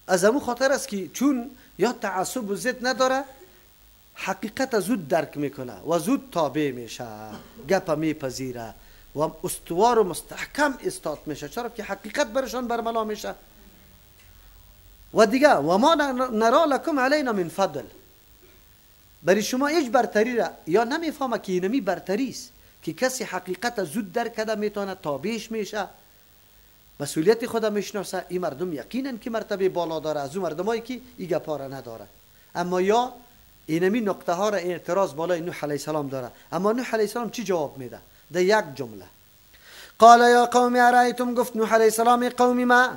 از امو خاطر است که چون یا تعصب و ضد نداره، حقیقت زود درک میکنه و زود تابع میشه، گپ میپذیره و استوار و مستحکم استاد میشه. چرا که حقیقت برشان برملا میشه. و دیگه و ما نرا لکم علینا من فضل، برای شما هیچ برتری را یا نمیفهمه که اینمی برتری است که کسی حقیقت زود درک کرده میتونه تابعش میشه، مسئولیت خود میشناسه. این مردم یقینا که مرتبه بالا داره از اون مردمایی که این گپا را نداره. اما یا اینمی نقطه ها را اعتراض بالای نوح علیه السلام داره. اما نوح علیه السلام چی جواب میده؟ در یک جمله قال یا قوم ارایتم، گفت نوح علیه السلام قوم ما،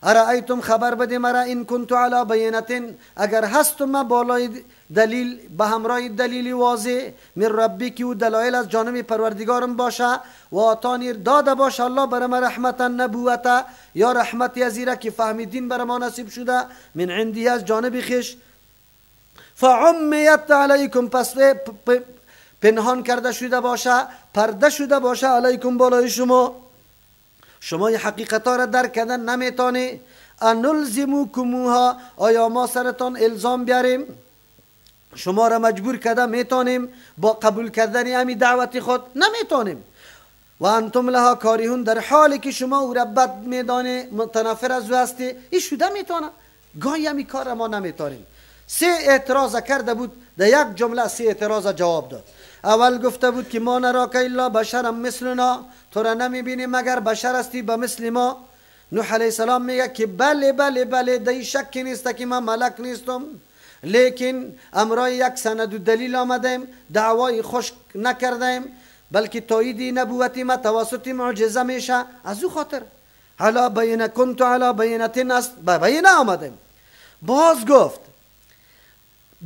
ارایتم خبر بده مرا، این کنت علی بینه، اگر هستم ما بالای دلیل، به همراه دلیل واضح، من ربی که و دلایل از جانب پروردگارم باشه، و آتانی داده باشه الله بر ما رحمتا نبوتا، یا رحمتی ازیره که فهمیدین بر ما نصیب شده، من عندی از جانب خش، فعمیت علیکم، پس پنهان کرده شده باشه، پرده شده باشه، علیکم بالای شما، شما ی حقیقتا را درک کردن نمیتانی. انلزموکموها، آیا ما سرتان الزام بیاریم، شما را مجبور کرده میتونیم با قبول کردن امی دعوت خود؟ نمیتونیم. و انتم لها کارهون، در حالی که شما او را بد میدانه، متنفر از او هستی، این شده میتونه. گاهی امی کار ما نمیتونیم. 3 اعتراض کرده بود، در یک جمله 3 اعتراض جواب داد. اول گفته بود که ما نراک الا بشرم مثلنا، تو را نمیبینیم مگر بشر هستی به مثل ما. نوح علیه السلام میگه که بله بله بله، در شکی نیست که من ملک نیستم، لیکن امرای یک سند و دلیل آمدیم، دعوای خشک نکردیم، بلکه تایید نبوتی ما توسط معجزه میشه. از او خاطر علا بینه کنت علا بینتین است، به بینه آمدیم. باز گفت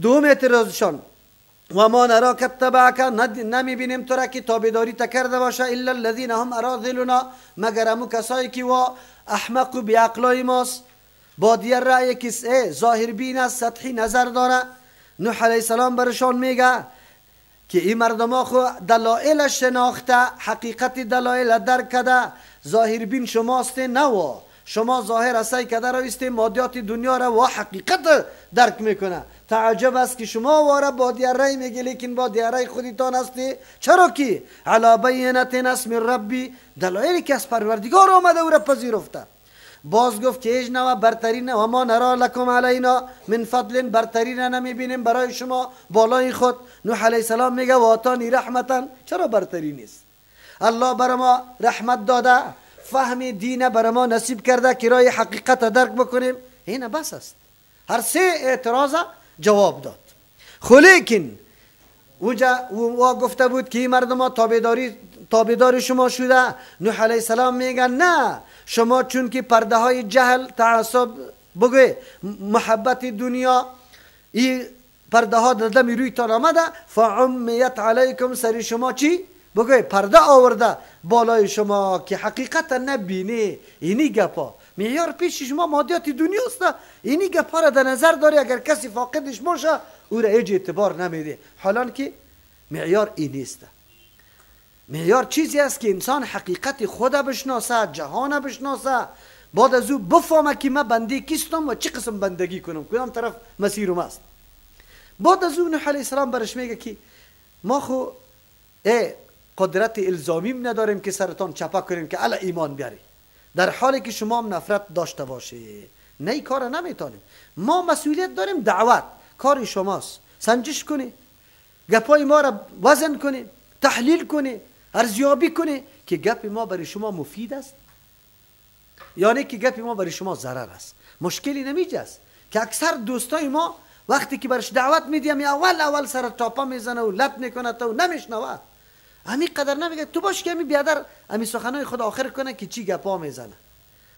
دوم اعتراضشان، و ما نراک اتبعک، نمیبینیم تو را که تابعداری تکرده باشه، الا الذین هم اراذلنا، مگر همو کسایی که و احمق و بیعقلای ماست، با دیر رأی که ظاهر بین است، سطحی نظر داره. نوح علیه السلام برشان میگه که این مردم ها خو دلائل شناخته، حقیقت دلائل درک کرده، ظاهر بین شماست نه، شما ظاهر هستی که در رویسته مادیات دنیا را و حقیقت درک میکنه. تعجب است که شما واره با دیاره میگی، لیکن با دیاره خودتان هستی. چرا که علا بینت است من ربی، دلایلی که از پروردگار آمده او را پذیرفته. باز گفت که هیچ نوع برتری نه، و ما نرا لکم علینا من فضل، برتری نه نمیبینیم برای شما بالای خود. نوح علیه السلام میگه و آتانی رحمتا، چرا برتری نیست؟ الله بر ما رحمت داده، فهم دین بر ما نصیب کرده که رای حقیقت درک بکنیم، این بس است. هر 3 اعتراض جواب داد. لیکن اونجا گفته بود که مردم ها تابعدار شما شده. نوح علیه السلام میگن نه، شما چون که پرده های جهل، تعصب، بگوی محبت دنیا، این پرده ها در دم رویتان آمده، فعمیت علیکم، سری شما چی؟ بگوی پرده آورده بالای شما که حقیقت نبینی. اینی گپا معیار پیش شما مادیات دنیا است، اینی گپا را در نظر داری، اگر کسی فاقدش باشه او را هیچ اعتبار نمیده. حالان که معیار این نیست. معیار چیزی است که انسان حقیقت خود بشناسه، جهان بشناسه، بعد از او بفهمه که من بنده کیستم و چه قسم بندگی کنم، کدام طرف مسیرم است. بعد از او نوح علیه السلام برش میگه که ما خو قدرت الزامیم نداریم که سرتان چپا کنیم که الا ایمان بیاری، در حالی که شما هم نفرت داشته باشی. نه، این کار نمیتونیم. ما مسئولیت داریم، دعوت کار شماست. سنجش کنی، گپای ما را وزن کنی، تحلیل کنی، ارزیابی کنی که گپ ما برای شما مفید است یعنی که گپ ما برای شما ضرر است. مشکلی نمیجاست که اکثر دوستای ما وقتی که برش دعوت میدیم اول سر تاپا میزنه و لط میکنه تو نمیشنوه، امی قدر نمیگه تو باش که امی بیادر امی سخنای خود آخر کنه که چی گپا میزنه.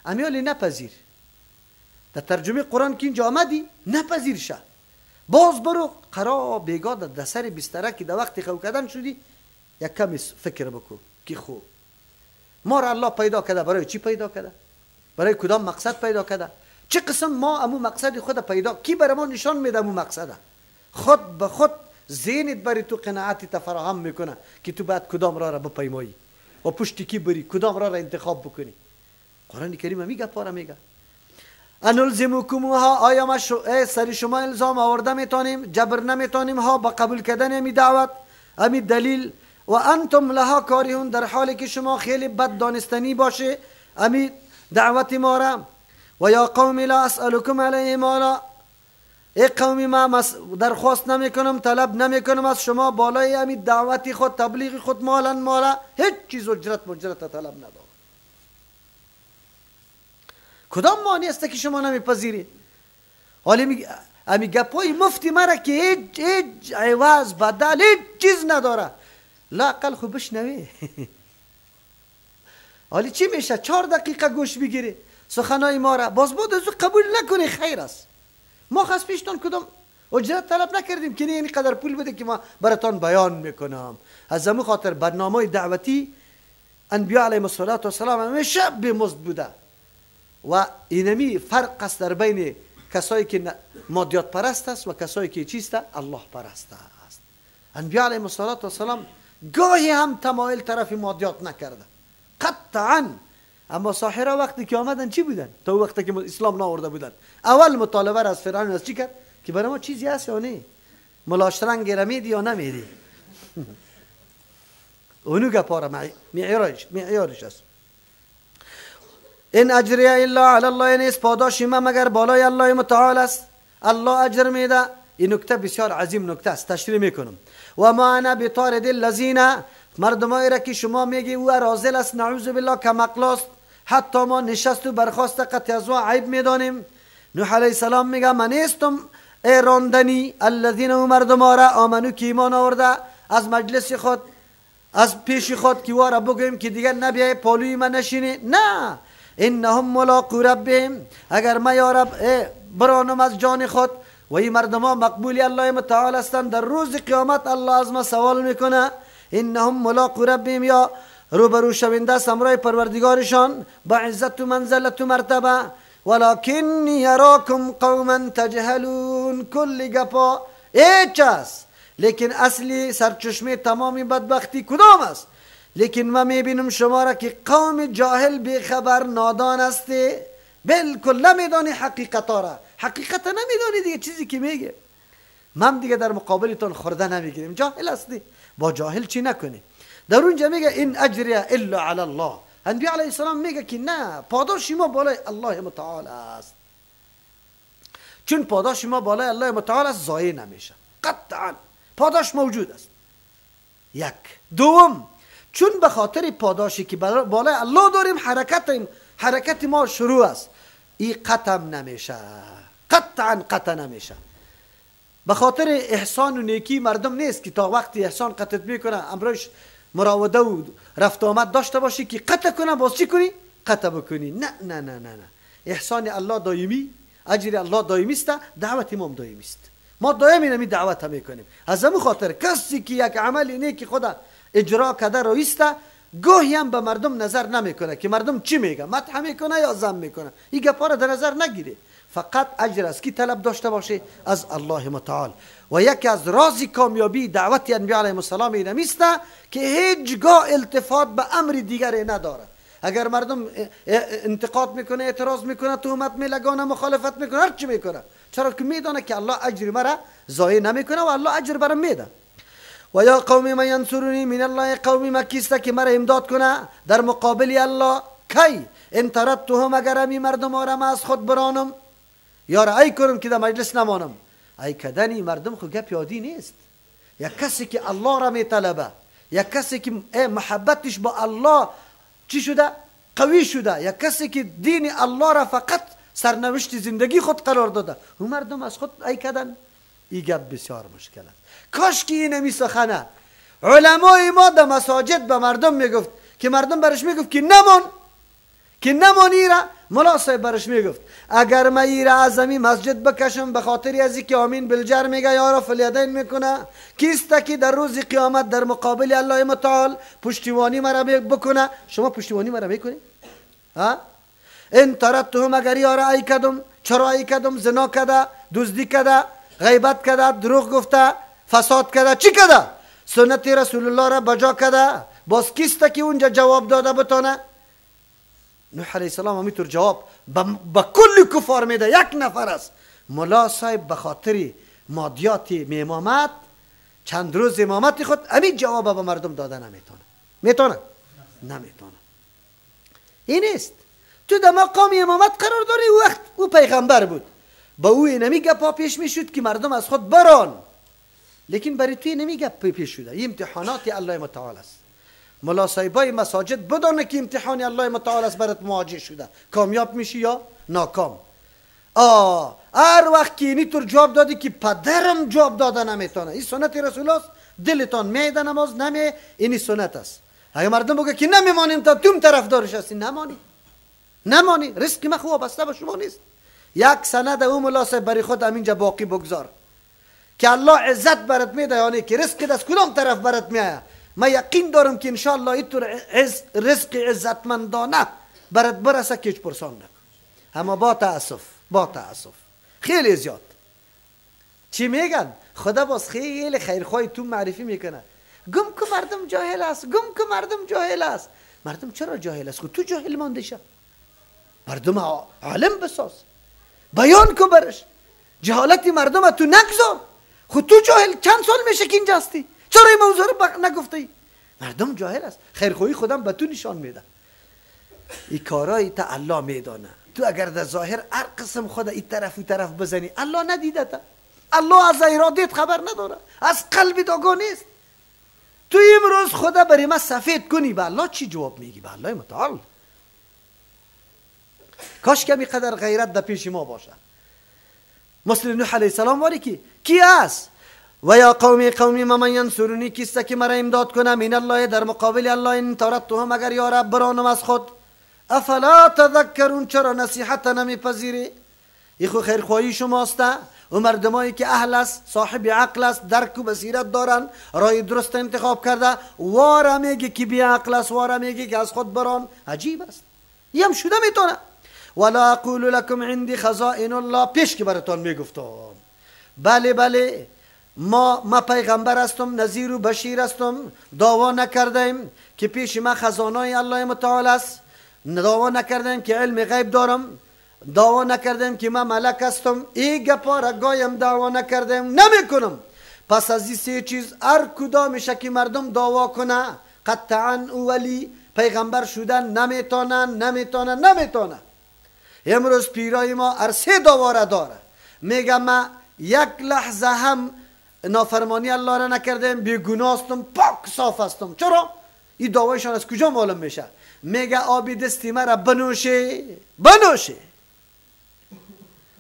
امی ولی نپذیر. در ترجمه قرآن که اینجا آمدی نپذیر شه، باز برو قرار بیگا در سر بستره که در وقتی خو کردن شدی یک کمی فکر بکن که خوب ما را الله پیدا کرده، برای چی پیدا کرده، برای کدام مقصد پیدا کرده، چه قسم ما امو مقصد خود پیدا، کی برای ما نشان میده امو مقصده. خود به خود ذهنت برای تو قناعتی تفراهم میکنه که تو باید کدام راه را بپیمایی و پشت کی بری، کدام راه را انتخاب بکنی. قرآن کریم میگه پاره میگه انلزمکموها، آیا ما سر شما الزام آورده میتونیم، جبر نمیتونیم ها با قبول کردن امی دعوت، امی دلیل، و انتم لها کارهون، در حالی که شما خیلی بد دانستنی باشه امی دعوت ما را. و یا قوم لا اسألکم علیه مالا، ای قومی ما درخواست نمیکنم، طلب نمیکنم از شما بالای امی دعوتی خود، تبلیغ خود مالا هیچ چیز اجرت طلب ندارم. کدام معنی است که شما نمیپذیرید؟ حالی امی گپای مفتی مرا که هیچ عوض بدل هیچ چیز نداره، لااقل خوب بشنوی. حالی چی میشه؟ 4 دقیقه گوش بگیری سخنای ما را، باز بود از قبول نکنی، خیر است. ما خاص پیشتون کدام اجرت طلب نکردیم که یعنی قدر پول بده که ما براتون بیان میکنم. از همون خاطر برنامه دعوتی انبیاء علیهم السلام همیشه بمزد بوده و اینمی فرق است در بین کسایی که مادیات پرست است و کسایی که چیست؟ الله پرست است. انبیاء علیهم السلام گاهی هم تمایل طرف مادیات نکرده قطعا، اما ساحره وقتی که آمدن چی بودن؟ تا وقتی که اسلام ناورده بودن اول مطالبه از فرعون از چی کرد؟ که برای ما چیزی هست یا نه؟ ملاشرنگ را میدی یا نمیدی؟ اونو گپاره معیارش است. این اجری الا علی الله، نیست پاداشی ما مگر بالای الله متعال است. الله اجر میده. این نکته بسیار عظیم نکته است، تشریح میکنم. و ما انا بطارد الذین، مردمایی را که شما میگی او رازل است، نعوذ بالله کم عقل است، حتی ما نشست و برخواست قطع از عیب میدانیم. نوح علیه السلام میگه من نیستم ای راندنی، الذین او مردم را آمنو که ایمان آورده از مجلس خود، از پیش خود که وارا بگویم که دیگر نبیای پالوی من نشینی. نه، انهم ملاقو ربهم، اگر ما یا رب برانم از جان خود و این مردم ها مقبولی الله متعال هستند، در روز قیامت الله از ما سوال میکنه. انهم ملاقو ربهم، یا روبرو شونده سمرای پروردگارشان با عزت و منزلت و مرتبه. ولکن یراکم قوما تجهلون، کل گپا هیچ است، لیکن اصلی سرچشمه تمامی بدبختی کدام است؟ لیکن من میبینم شما را که قوم جاهل بیخبر نادان هستی، بالکل نمیدانی حقیقتا را، حقیقت نمیدانی دیگه، چیزی که میگه من دیگه در مقابلتون خورده نمیگیریم، جاهل هستی، با جاهل چی نکنی. در اونجا میگه این اجری الا علی الله، انبیاء علیه السلام میگه که نه، پاداش ما بالای الله متعال است. چون پاداش ما بالای الله متعال است ضایع نمیشه، قطعا پاداش موجود است. یک. دوم، چون به خاطر پاداشی که بالای الله داریم حرکت ما شروع است، این قطع نمیشه، قطعا قطع نمیشه. به خاطر احسان و نیکی مردم نیست که تا وقتی احسان قطعت میکنه امروز مراوده و رفت آمد داشته باشی که قطع کنه باز چی کنی؟ قطع بکنی. نه نه نه نه نه، احسان الله دائمی، اجر الله دائمی است، دعوت ما دائمی است. ما دائمی نمی دعوت میکنیم. از همون خاطر کسی که یک عمل نیکی خدا اجرا کرده رویسته، گاهی هم به مردم نظر نمیکنه که مردم چی میگه، مدح میکنه یا ذم میکنه، این گپا را در نظر نگیره. فقط اجر از کی طلب داشته باشه؟ از الله متعال. و یکی از راز کامیابی دعوت انبیاء علیهم السلام این است که هیچگاه التفات به امر دیگری نداره. اگر مردم انتقاد میکنه، اعتراض میکنه، تهمت میلگانه، مخالفت میکنه، هر چی میکنه، چرا که میدونه که الله اجر مرا ضایع نمیکنه و الله اجر برام میده. و یا قوم من ینصرونی من الله، قومی ما کیسته که مرا امداد کنه در مقابل الله. کی؟ ان طردتهم، اگر همی مردم را از خود برانم یا رأی کنم که در مجلس نمانم. ای کدنی مردم خود گپ یادی نیست. یک کسی که الله را میطلبه، یک کسی که محبتش با الله چی شده؟ قوی شده، یک کسی که دین الله را فقط سرنوشت زندگی خود قرار داده، اون مردم از خود ای کدن. این گپ بسیار مشکل است. کاش که این نمی سخنه علمای ما در مساجد به مردم میگفت که مردم برش میگفت که نمانی را. ملا صاحب برش میگفت اگر من ای را از مسجد بکشم به خاطر از اینکه آمین بالجر میگه یا رفع الیدین میکنه، کیست که در روز قیامت در مقابل الله متعال پشتیبانی مرا بکنه؟ شما پشتیبانی مرا میکنی؟ ان طردتهم، اگر یارا ای کدم، چرا ای کدم؟ زنا کده، دزدی کده، غیبت کده، دروغ گفته، فساد کده، چی کده؟ سنت رسول الله را بجا کده، باز کیست که اونجا جواب داده بتانه؟ نوح علیه السلام همینطور جواب با کل کفار میده. یک نفر است ملا صاحب به خاطر مادیات امامت چند روز امامت خود همین جواب به مردم داده نمیتونه. میتونه؟ نمیتونه. این است تو در مقام امامت قرار داری. وقت او پیغمبر بود با او اینمی گپا پیش میشد که مردم از خود بران، لیکن برای توی اینمی گپ پیش شده. این امتحانات الله متعال است. ملا صاحبای مساجد بدانه که امتحان الله متعال است برات مواجه شده، کامیاب میشی یا ناکام. هر وقت که اینی طور جواب دادی که پدرم جواب داده نمیتونه، این سنت رسول است. دلتان میده نماز نمی، اینی سنت است. اگه مردم بگه که نمیمانیم تا توم طرفدارش هستی، نمانی. رزق ما خوب وابسته به شما نیست. یک سند او ملا صاحب برای خود همینجا باقی بگذار که الله عزت برات میده، یعنی که رزق از کدام طرف برات میاد. من یقین دارم که انشاءالله اینطور رزق عزتمندانه برات برسه که هیچ پرسان نکن. اما با تاسف خیلی زیاد چی میگن؟ خدا باز خیلی خیرخواهی تو معرفی میکنه. گم که مردم جاهل است. مردم چرا جاهل است؟ خود تو جاهل مانده شه. مردم عالم بساز، بیان که برش. جهالت مردم تو نگذار. خود تو جاهل چند سال میشه که اینجا هستی؟ چرا این موضوع رو نگفتی؟ مردم جاهل است. خیرخواهی خودم به تو نشان میده. این کارایی تا الله میدانه. تو اگر در ظاهر هر قسم خود این طرف و طرف بزنی، الله ندیده تا. الله از ارادت خبر نداره، از قلبت آگاه نیست. تو امروز خدا برای ما سفید کنی، به الله چی جواب میگی؟ به الله متعال. کاش کمی قدر غیرت در پیش ما باشه. مثل نوح علیه السلام واری کی است؟ و یا قومی من ینصرونی، کیسته که مرا امداد کنه من الله، در مقابل الله این طردتهم، اگر یا رب برانم از خود. افلا تذکرون، چرا نصیحت نمیپذیری؟ این خو خیرخواهی شماست. و مردمایی که اهل است، صاحب عقل است، درک و بصیرت دارن، راه درست انتخاب کرده، واره میگه که بی عقل است، واره میگه که از خود بران. عجیب است. یم شده میتونه. ولا اقول لكم عندي خزائن الله، پیش که براتون میگفتم بله ما پیغمبر هستم، نذیر و بشیر هستم. دعوا نکردیم که پیش ما خزانای الله متعال است، دعوا نکردیم که علم غیب دارم، دعوا نکردیم که من ملک هستم. این گپا را گایم دعوا نکردیم، نمیکنم. پس از این سه چیز هر کدامش که مردم دعوا کنه، قطعا او ولی پیغمبر شدن نمیتونه. امروز پیرای ما هر سه دعوا را داره. میگه من یک لحظه هم نافرمانی الله را نکردم، بیگناه هستم، پاک صاف هستم. چرا؟ این دعوایشان از کجا معلوم میشه؟ میگه آب دستی مرا بنوشه.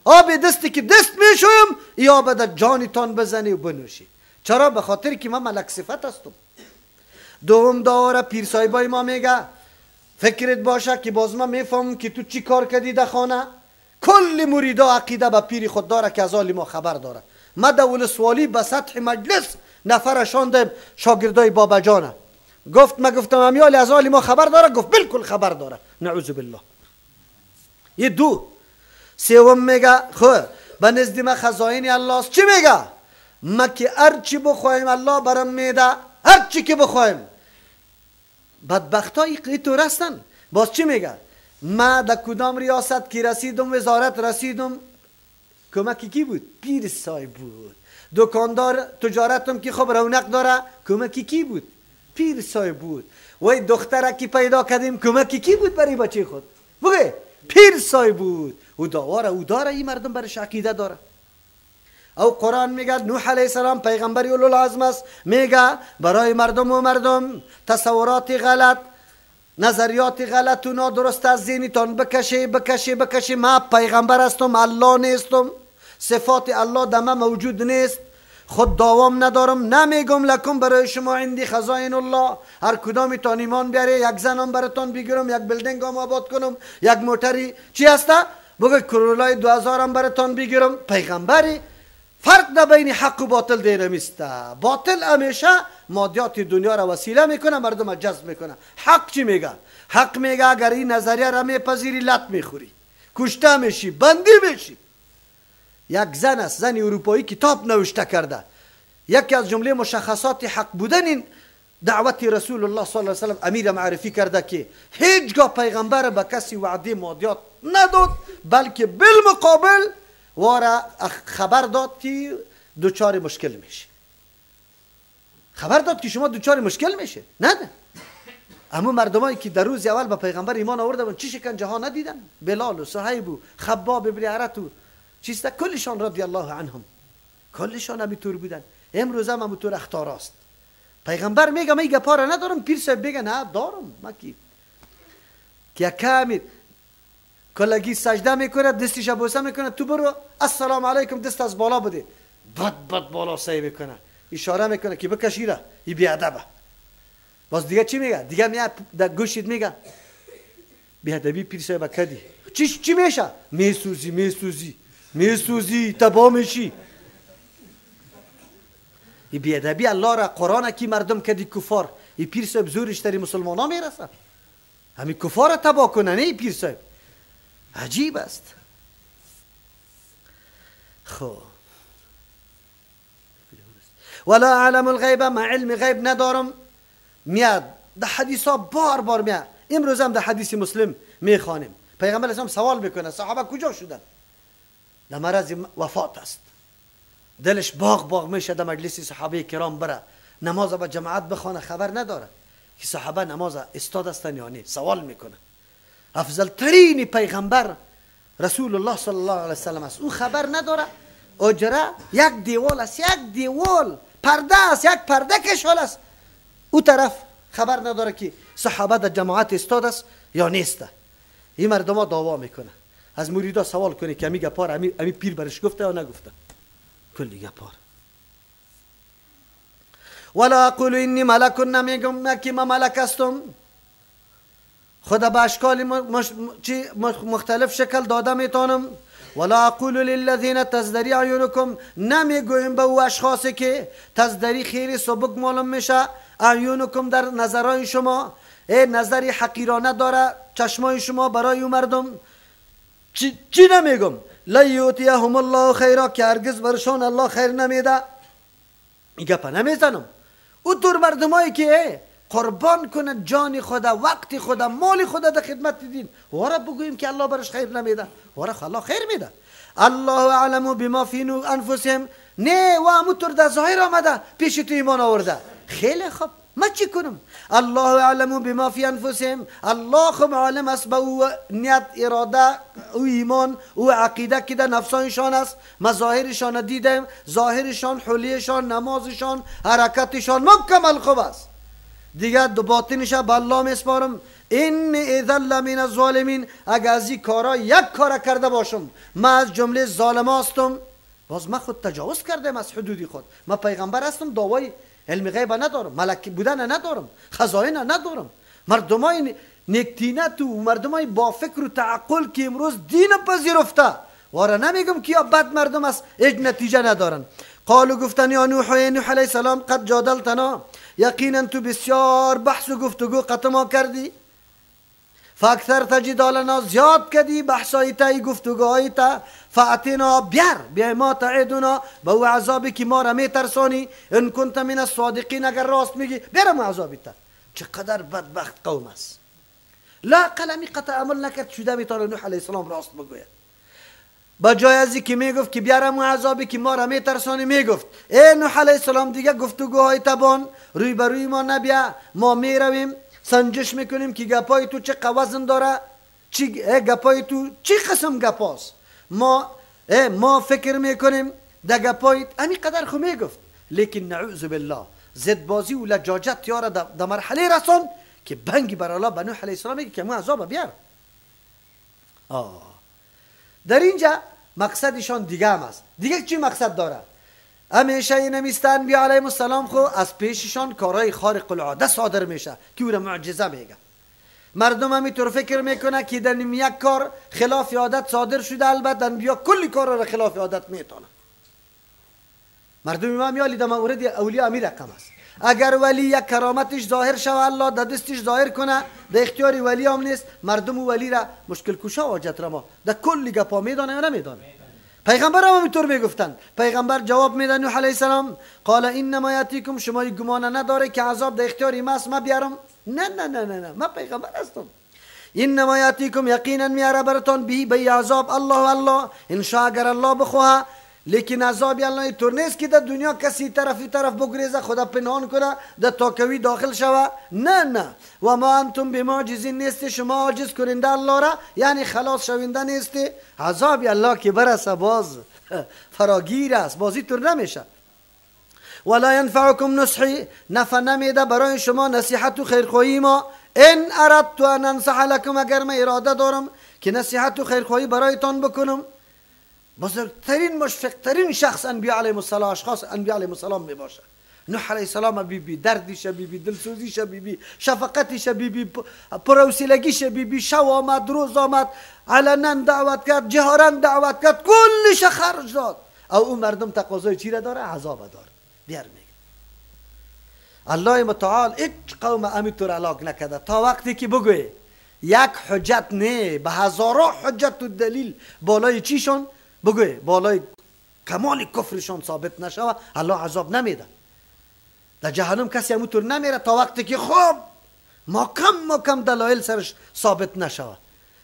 آب دستی که دست میشویم، ای آب در جانتان بزنی و بنوشی. چرا؟ به خاطر که من ملک صفت هستم. دوم دعوا پیر صاحبای ما میگه فکرت باشه که باز ما میفهمم که تو چی کار کردی در خانه. کل مریدا عقیده به پیر خود داره که از حال ما خبر داره. ما دول سوالی به سطح مجلس نفر شاندم شاگردای بابا جانه. گفتم امیال از حال ما خبر داره؟ گفت بالکل خبر داره. نعوذ بالله. یه دو. سوم میگه به نزد ما خزائن الله است. چی میگه؟ ما که هر چی بخوایم الله برام میده، هر چی که بخوایم. بدبختای اینطور هستن. باز چی میگه؟ ما در کدام ریاست که رسیدم، وزارت رسیدم، کمکی کی بود؟ پیر صاحب بود. دکاندار تجارتم که خب رونق داره، کمکی کی بود؟ پیر صاحب بود. وای دختره که پیدا کردیم، کمکی کی بود برای بچه خود؟ بگه پیر صاحب بود. او داره این مردم برش عقیده داره. او قرآن میگه نوح علیه السلام پیغمبری اولوالعزم است، میگه برای مردم تصورات غلط، نظریات غلط و نادرست از ذهنتان بکشه. ما پیغمبر هستم، الله نیستم، صفات الله در من موجود نیست، خود دعوام ندارم، نمیگم لکم برای شما عندی خزائن الله. هر کدامتان ایمان بیاره، یک زنم براتون بگیرم، یک بلدنگ هم آباد کنم، یک موتری چی هسته بگه کرولای 2000 هم براتون بگیرم. پیغمبری فرق در بین حق و باطل دیره میسته. باطل همیشه مادیات دنیا را وسیله میکنه، مردم را جذب میکنه. حق چی میگه؟ حق میگه اگر این نظریه را میپذیری لط میخوری، کشته میشی، بندی میشی. یک زن است، زن اروپایی، کتاب نوشته کرده. یکی از جمله مشخصات حق بودن این دعوت رسول الله صلی الله علیه و سلم امیر معرفی کرده که هیچگاه پیغمبر به کسی وعده مادیات نداد، بلکه بالمقابل وارا خبر داد که دوچار مشکل میشه. خبر داد که شما دوچار مشکل میشه. نه اما مردمایی که در روز اول به پیغمبر ایمان آوردن چی شکنجه ها ندیدن؟ بلال و صهیب و خباب بن ارت و چیستا کلشان رضی الله عنهم کلشان همینطور بودن. امروز هم همینطور اختار است. پیغمبر میگه من گپا را ندارم، پیر صاحب میگه نه دارم. ما که کمی کلگی سجده میکنه دستش بوسه میکنه تو برو السلام علیکم دست از بالا بده، بد بالا سعی میکنه اشاره میکنه که بکشیره ای بیادبه. باز دیگه چی میگه؟ دیگه میاد در گوشت میگه بیادبی پیر صاحب کردی چی میشه؟ میسوزی تباه میشی. ای بیادبی الله را قرآن کی مردم کردی کفار. ای پیر صاحب زورش تری مسلمان ها میرسه، همین کفار تباه کنه. نه ای پیر صاحب عجیب است. خب ولا اعلم الغیب، ما علم غیب ندارم. میاد در حدیث ها بار میاد. امروز هم در حدیث مسلم میخوانیم پیغمبر اسلام سوال میکنه صحابه کجا شدن؟ در مرض وفات است، دلش باغ میشه در مجلس صحابه کرام بره نماز با جماعت بخونه، خبر نداره که صحابه نماز استاد هستن یا نه. سوال میکنه. افضل ترین پیغمبر رسول الله صلی الله علیه وسلم است، او خبر نداره اجره یک دیوال است، یک دیوال پرده است، یک پرده کشال است، او طرف خبر نداره که صحابه در جماعت استاد است یا نیست. این مردم ها دعوا میکنه. از مریدا سوال کنه که امی گپار امی پیر برش گفته یا نگفته؟ کلی گپار. ولا اقول انی ملک، نمیگم که من ملک هستم. خدا به اشکال مختلف شکل داده میتونم. ولا اقول للذین تزدری اعینکم، نمیگویم به او اشخاصی که تزدری خیلی سبک معلوم میشه اعینکم در نظرهای شما، نظری حقیرانه داره چشمای شما برای او مردم. چی نمیگم؟ لا یؤتیهم الله خیرا، که هرگز برشان الله خیر نمیده. این گپا نمیزنم. او طور مردمایی که قربان کنه جان خدا، وقت خدا، مال خدا در خدمت دین، وارا بگوییم که الله برش خیر نمیده؟ وارا الله خیر میده. الله اعلم بما فی انفسهم، نه و همونطور در ظاهر آمده پیش تو ایمان آورده. خیلی خوب، ما چی کنم؟ الله اعلم بما فی انفسهم، الله خب عالم است به او نیت، اراده، او ایمان، او عقیده که در نفسانشان است. ما ظاهرشان دیدیم، ظاهرشان، حلیشان، نمازشان، حرکتشان مکمل خوب است. دیگه دو باطنش به الله میسپارم. این اذا لمن الظالمین، اگر از این کارا یک کار کرده باشم ما از جمله ظالم هستم. باز ما خود تجاوز کردم از حدود خود. ما پیغمبر هستم، دعوای علم غیب ندارم، ملک بودن ندارم، خزائن ندارم. مردمای نیکتینت و مردمای با فکر و تعقل که امروز دین پذیرفته، واره نمیگم که یا بد مردم است هیچ نتیجه ندارن. قالو گفتن یا نوح علیه السلام قد جادلتنا، یقینا تو بسیار بحث و گفتگو قطما کردی. فاکثر تجدالنا، زیاد کردی بحثای تا گفتگوهای تا. فاتنا بیا ما تعدنا، به او عذابی که ما را میترسانی. ان کنت من الصادقین، اگر راست میگی برم عذابی تا. چقدر بدبخت قوم است. لا قلمی قطع عمل نکرد شده میتونه نوح علیه السلام راست بگوید. با جای ازی که میگفت که بیارم عذابی که ما را میترسانی، میگفت ای نوح علیه السلام دیگه گفتگوهای تبان روی بروی ما نبیا، ما میرویم سنجش میکنیم که گپای تو چه وزن داره، گپای تو چی قسم گپاست. ما فکر میکنیم در گپای همین قدر خو میگفت. لیکن نعوذ بالله زد بازی و لجاجت یاره در مرحله رسان که بنگی بر الله به نوح علیه السلام میگه که ما عذاب بیار. در اینجا مقصدشان دیگه هم است. دیگه چی مقصد داره؟ همیشه این نمیستن بی علیهم السلام خو از پیششان کارهای خارق العاده صادر میشه که او را معجزه میگه. مردم همینطور فکر میکنه که در یک کار خلاف عادت صادر شده، البته انبیا کلی کار را خلاف عادت میتونه. مردم ما میالی در مورد اولیاء امیر رقم است. اگر ولی یک کرامتش ظاهر شود الله در دستش ظاهر کنه، در اختیار ولی هم نیست. مردم ولی را مشکل کشا حاجت را ما در کلی گپا میدانه یا نمیدانه. پیغمبر هم اینطور میگفتن. پیغمبر جواب میده نوح علیه السلام قال انما یاتیکم، شما گمان نداره که عذاب در اختیار ما است ما بیارم؟ نه ما پیغمبر هستم. انما یاتیکم یقینا میاره براتون به عذاب الله ان شاء اگر الله بخواه. لیکن عذاب الله اینطور نیست که در دنیا کسی طرف بگریزه خدا پنهان کنه در تاکوی داخل شوه. نه و ما انتم بمعجزین نیستی، شما عاجز کننده الله را یعنی خلاص شوینده نیستی. عذاب الله که برسه باز فراگیر است، بازی طور نمیشه. ولا ينفعكم نصحی، نفع نمیده برای شما نصیحت و خیرخواهی ما. ان اردت ان انصح لكم، اگر من اراده دارم که نصیحت و خیرخواهی برایتان بکنم. بزرگترین مشفقترین شخص انبیاء علیهم السلام، اشخاص انبیاء علیهم السلام می باشه. نوح علیه السلام بی دردیش، بی دلسوزیش، بی شفقتیش، بی پروسیلگیش، بی شو آمد روز آمد علنا دعوت کرد، جهارا دعوت کرد، کلش خرج داد. او اون مردم تقاضای چی را داره؟ عذاب داره. بیار میگه الله متعال هیچ قوم امیتور علاق نکده تا وقتی که بگوی یک حجت نه به هزاران حجت و دلیل بالای چیشون بگوی، بالای کمال کفرشون ثابت نشوه، الله عذاب نمیده. در جهنم کسی همونطور نمیره تا وقتی که خوب محکم دلایل سرش ثابت نشوه.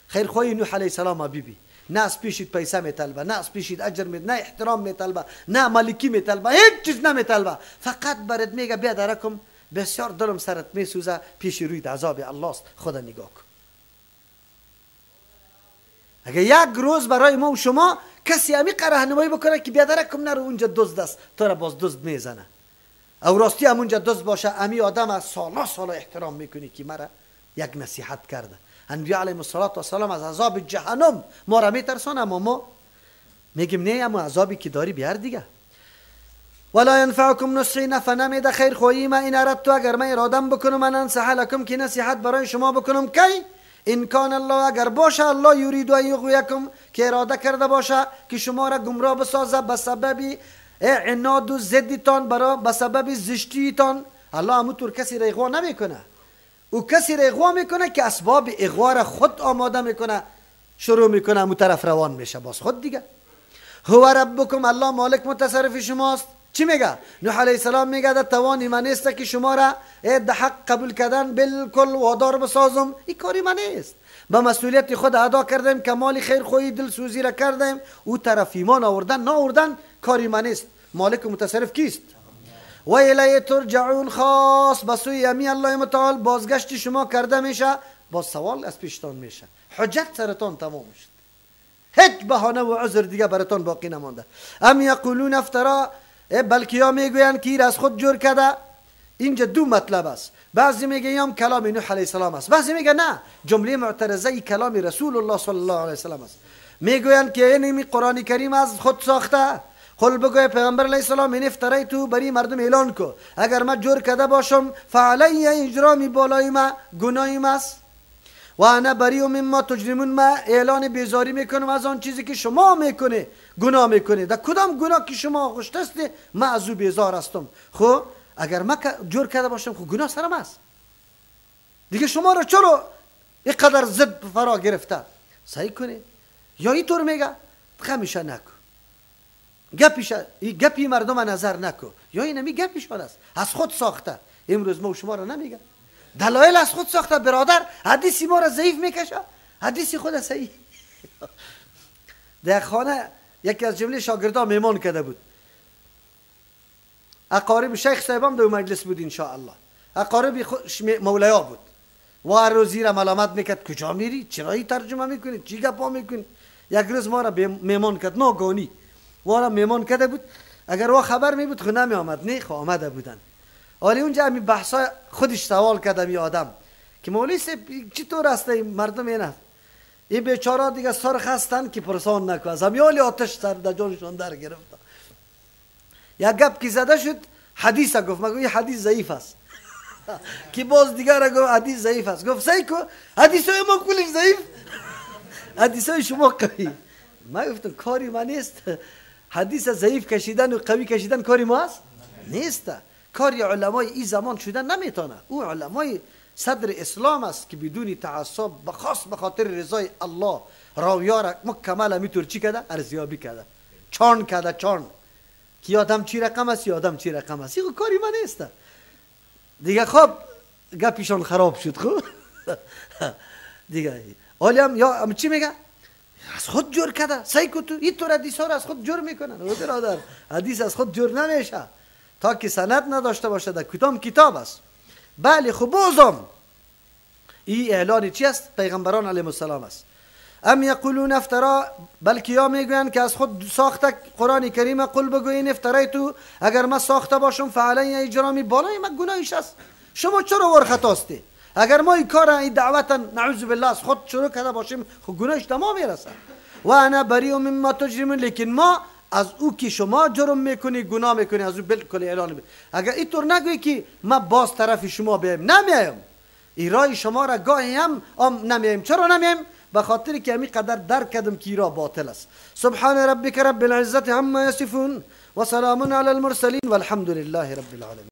خیرخواهی نوح علیه السلام بیبی نه از پیشید پیسه میطلبه، نه از پیشید اجر میطلبه، نه احترام میطلبه، نه مالکی میطلبه، هیچ چیز نمیطلبه. فقط برات میگه بیا درکم، بسیار دلم سرت میسوزه، پیش روی عذاب الله است، خدا نگاه کن. اگه یک روز برای ما و شما کسی همی راهنمایی بکنه که بیا درکم نرو اونجا دزد است، تو را باز دزد میزنه، او راستی همونجا دزد باشه، امی آدم از سالا احترام میکنی که مرا یک نصیحت کرده. انبیاء علیهم السلام از عذاب جهنم ما را میترسان، اما ما میگیم نه، اما عذابی که داری بیار دیگه. ولا ينفعكم نصحی، نفع نمیده خیرخواهی ما. این اردت اگر من ارادم بکنم من انصح لکم که نصیحت برای شما بکنم. کی؟ ان کان الله، اگر باشه الله یرید ان یغویکم که اراده کرده باشه که شما را گمراه بسازه به سبب عناد و ضدتان، به سبب زشتیتان. الله همونطور کسی را اغوا نمیکنه، او کسی را اغوا میکنه که اسباب اغوا را خود آماده میکنه، شروع میکنه همون طرف روان میشه باز خود دیگه. هو ربکم، الله مالک متصرف شماست. چی میگه؟ نوح علیه السلام میگه در توانی من نیست که شما را در حق قبول کردن بالکل وادار بسازم، این کاری من نیست. با مسئولیت خود ادا کردیم، کمال خیرخواهی دلسوزی را کردیم، او طرف ایمان آوردن نآوردن کاری من نیست. مالک متصرف کیست؟ و الیه ترجعون، خاص بسوی امی الله متعال بازگشت شما کرده میشه. باز سوال از پیشتان میشه، حجت سرتان تمام شد، هیچ بهانه و عذر دیگه براتان باقی نمانده. ام یقولون افترا، بلکه یا میگویند که از خود جور کرده. اینجا دو مطلب است، بعضی میگن کلام نوح علیه السلام است، بعضی میگن نه جمله معترضه کلام رسول الله صلی الله علیه وسلم است. میگویند که این قرآن کریم از خود ساخته. قل بگوی پیغمبر علیه السلام این افترای تو بری مردم اعلان کو، اگر من جور کرده باشم فعلی اجرامی بالای ما گناهیم است و انا بری مما تجرمون، ما اعلان بیزاری میکنم از آن چیزی که شما میکنه گناه میکنه. در کدام گناه که شما خوشت است من از او بیزار هستم. خب اگر من جور کرده باشم خب گناه سرم است دیگه، شما را چرا اینقدر ضد فرا گرفته؟ صحیح کنه یا اینطور میگه خمیشه نکن، گپی مردم نظر نکن، یا اینمی گپیشان است از خود ساخته. امروز ما شما را نمیگه دلایل از خود ساخته. برادر حدیثی ما را ضعیف میکشه، حدیثی خود صحیح. در خانه یکی از جمله شاگردان میمان کرده بود، اقارب شیخ صاحبم در مجلس بود ان شاء الله، اقارب مولایا بود و هر روز زیر ملامت میکرد کجا میری، چرا این ترجمه میکنی، چی گپا میکنی. یک روز ما را میمان کرد، ناگانی ما را میمان کرده بود. اگر وا خبر می بود خود نمی آمد، نه خو آمده بودن. ولی اونجا همین بحثا خودش سوال کرد می آدم که مولوی صاحب چطور است این مردم اینا، این بیچاره دیگه سرخ هستن که پرسان نکو، از همیالی آتش سر در جانشون در گرفت. یک گپ کی زده شد حدیث گفت، مگه این حدیث ضعیف است که باز دیگر را گفت حدیث ضعیف است. گفت صحیح کو حدیثای ما کلش ضعیف، حدیثای شما قوی. من گفتم کاری من نیست، حدیث ضعیف کشیدن و قوی کشیدن کاری ما است نیست، کاری علمای این زمان شدن نمیتونه. او علمای صدر اسلام است که بدون تعصب بخاص به خاطر رضای الله راویار مکمل میتور چی کرده، ارزیابی کرده، چان کرده، چان که آدم چی رقم است یا آدم چی رقم است. این کاری من نیست دیگه. خب گپیشان خراب شد. خب دیگه حالی هم یا چی میگه از خود جور کرده سیکوتو این طور حدیث ها رو از خود جور میکنن. او برادر حدیث از خود جور نمیشه تا که سند نداشته باشه. در کتاب است. بله خب بازم این اعلان چی است؟ پیغمبران علیهم السلام است. ام یقولون افترا، بلکه یا میگویند که از خود ساخته قرآن کریم. قل بگو این افترایتو، اگر من ساخته باشم فعلی اجرامی بالای من گناهش است. شما چرا ور خطاستی؟ اگر ما این کار این دعوت نعوذ بالله از خود شروع کرده باشیم خب گناهش تمام میرسه. و انا بریء مما تجرمون، لیکن ما از او که شما جرم میکنی گناه میکنی از او بالکل اعلان میکنی. اگر اینطور نگویی که من باز طرف شما بیایم، نمیایم. این راه شما را گاهی هم نمیایم. چرا نمیایم؟ به خاطر که همین قدر درک کردم که را باطل است. سبحان ربک رب العزة عما یصفون و سلام علی المرسلین والحمد لله رب العالمین.